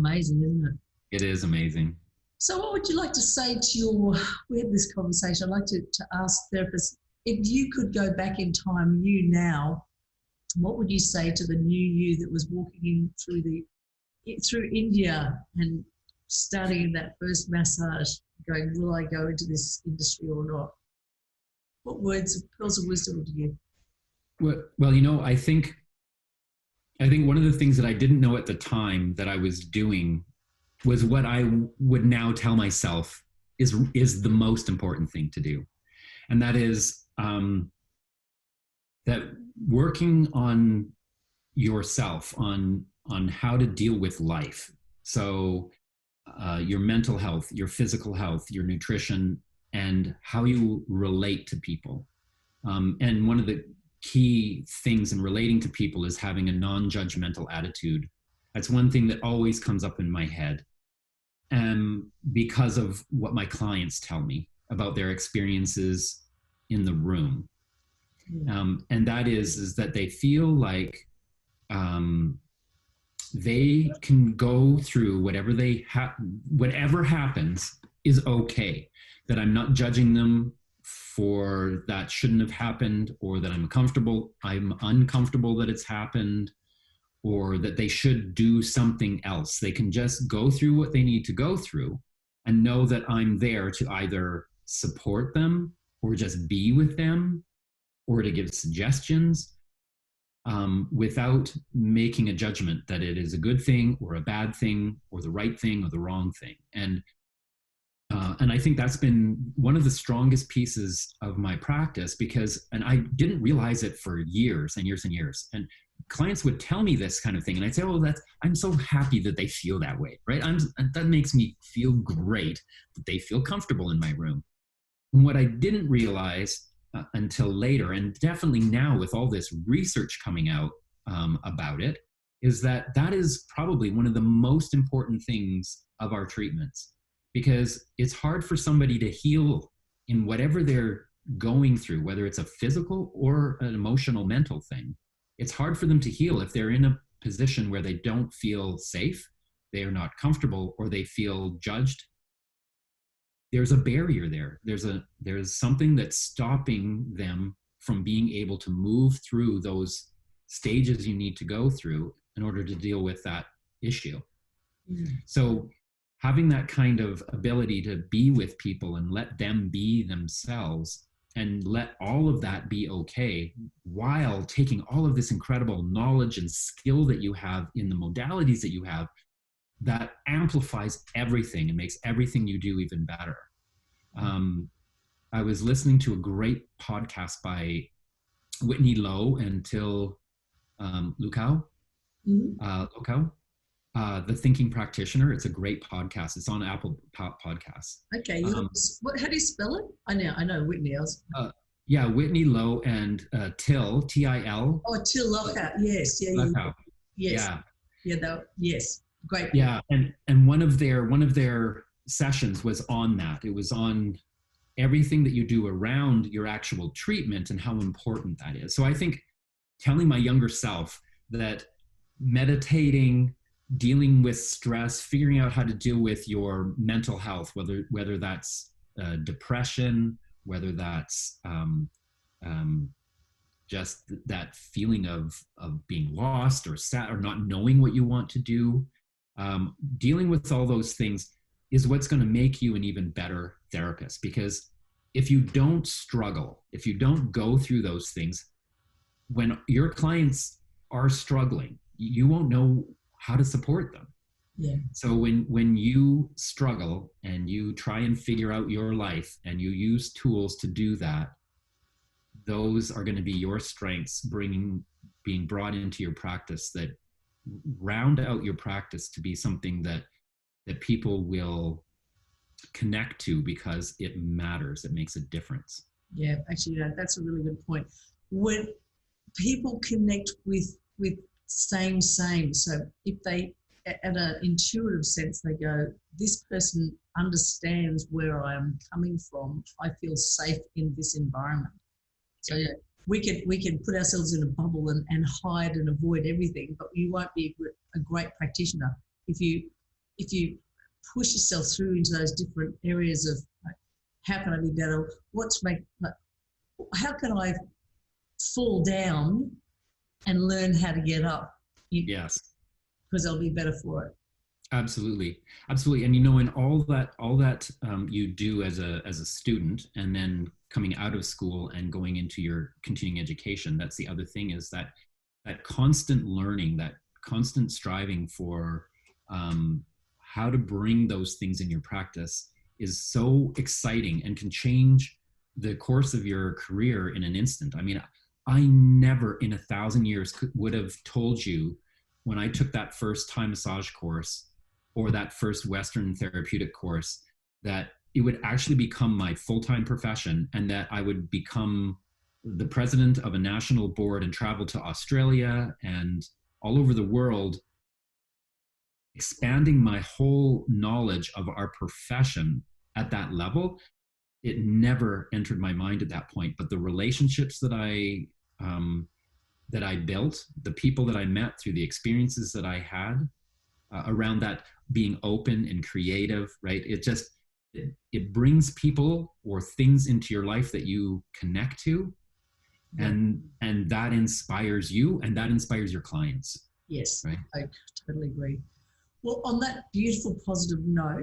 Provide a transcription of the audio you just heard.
Amazing, isn't it? It is amazing. So what would you like to say to we had this conversation, I'd like to ask therapists, if you could go back in time, you now, what would you say to the new you that was walking in through India and starting that first massage, going, will I go into this industry or not? What words, pearls of wisdom would you give? Well, I think one of the things that I didn't know at the time that I was doing was what I would now tell myself is the most important thing to do. And that is that working on yourself, on how to deal with life. So your mental health, your physical health, your nutrition, and how you relate to people. And one of the key things in relating to people is having a non-judgmental attitude. That's one thing that always comes up in my head. Because of what my clients tell me about their experiences in the room. And that is that they feel like they can go through whatever happens is okay, that I'm not judging them for that shouldn't have happened, or that I'm uncomfortable that it's happened, or that they should do something else. They can just go through what they need to go through and know that I'm there to either support them or just be with them or to give suggestions without making a judgment that it is a good thing or a bad thing or the right thing or the wrong thing. And I think that's been one of the strongest pieces of my practice, and I didn't realize it for years and years and years. And clients would tell me this kind of thing, and I'd say, "Oh, I'm so happy that they feel that way, right? That makes me feel great that they feel comfortable in my room." And what I didn't realize until later, and definitely now with all this research coming out about it, is that is probably one of the most important things of our treatments, because it's hard for somebody to heal in whatever they're going through, whether it's a physical or an emotional, mental thing. It's hard for them to heal if they're in a position where they don't feel safe, they are not comfortable, or they feel judged. There's a barrier there. There's something that's stopping them from being able to move through those stages you need to go through in order to deal with that issue. So having that kind of ability to be with people and let them be themselves and let all of that be okay, while taking all of this incredible knowledge and skill that you have in the modalities that you have, that amplifies everything and makes everything you do even better. I was listening to a great podcast by Whitney Lowe and 𝙬𝙤𝙪𝙡𝙀, The Thinking Practitioner. It's a great podcast. It's on Apple Podcasts. Okay. How do you spell it? I know Whitney. Yeah, Whitney Lowe and Till, T-I-L. Oh, Till Lockhart. Yes. Yeah. Lockhart. Yes. Yeah. Yes. Great. Yeah, and one of their sessions was on that. It was on everything that you do around your actual treatment and how important that is. So I think telling my younger self that meditating, dealing with stress, figuring out how to deal with your mental health, whether that's depression, whether that's just that feeling of being lost or sad or not knowing what you want to do, dealing with all those things is what's going to make you an even better therapist. Because if you don't struggle, if you don't go through those things, when your clients are struggling, you won't know how to support them. Yeah. So when you struggle and you try and figure out your life and you use tools to do that, those are going to be your strengths being brought into your practice that round out your practice to be something that people will connect to because it matters. It makes a difference. Yeah, actually, that's a really good point. When people connect with same, so if they, at an intuitive sense, they go, this person understands where I am coming from, I feel safe in this environment. So yeah, we can put ourselves in a bubble and hide and avoid everything, but you won't be a great practitioner if you if you push yourself through into those different areas of like, how can I be better? How can I fall down and learn how to get up? Yes. Because I'll be better for it. Absolutely. Absolutely. And, you know, in all that you do as a student, and then coming out of school and going into your continuing education, that's the other thing, is that constant learning, that constant striving for how to bring those things in your practice is so exciting and can change the course of your career in an instant. I mean, I never in 1,000 years would have told you, when I took that first Thai massage course or that first Western therapeutic course, that it would actually become my full-time profession, and that I would become the president of a national board and travel to Australia and all over the world, expanding my whole knowledge of our profession at that level. It never entered my mind at that point. But the relationships that I built, the people that I met through the experiences that I had around that, being open and creative, right? It brings people or things into your life that you connect to, and that inspires you, and that inspires your clients. Yes, right? I totally agree. Well, on that beautiful positive note,